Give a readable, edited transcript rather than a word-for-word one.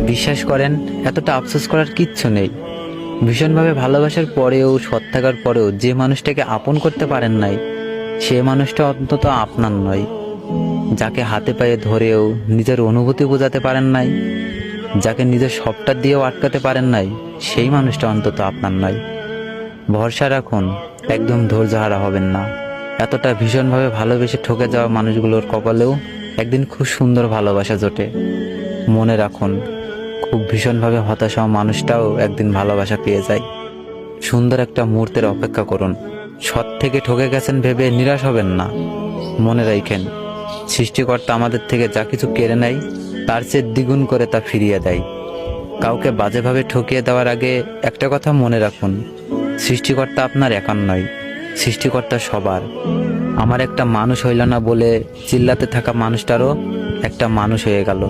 বিশ্বাস করেন, এতটা আফসোস করার কিচ্ছু নেই। ভীষণভাবে ভালোবাসার পরেও, সৎ থাকার পরেও যে মানুষটাকে আপন করতে পারেন নাই, সে মানুষটা অন্তত আপনার নয়। যাকে হাতে পায়ে ধরেও নিজের অনুভূতি বোঝাতে পারেন নাই, যাকে নিজের সবটা দিয়েও আটকাতে পারেন নাই, সেই মানুষটা অন্তত আপনার নয়। ভরসা রাখুন, একদম ধৈর্যহারা হবেন না। এতটা ভীষণভাবে ভালোবেসে ঠকে যাওয়া মানুষগুলোর কপালেও একদিন খুব সুন্দর ভালোবাসা জোটে। মনে রাখুন, খুব ভীষণভাবে হতাশ হওয়া মানুষটাও একদিন ভালোবাসা পেয়ে যায়। সুন্দর একটা মুহূর্তের অপেক্ষা করুন। সৎ থেকে ঠকে গেছেন ভেবে নিরাশ হবেন না। মনে রাখেন, সৃষ্টিকর্তা আমাদের থেকে যা কিছু কেড়ে নেয়, তার চেয়ে দ্বিগুণ করে তা ফিরিয়ে দেয়। কাউকে বাজেভাবে ঠকিয়ে দেওয়ার আগে একটা কথা মনে রাখুন, সৃষ্টিকর্তা আপনার একার নয়, সৃষ্টিকর্তা সবার। আমার একটা মানুষ হইল না বলে চিল্লাতে থাকা মানুষটারও একটা মানুষ হয়ে গেল।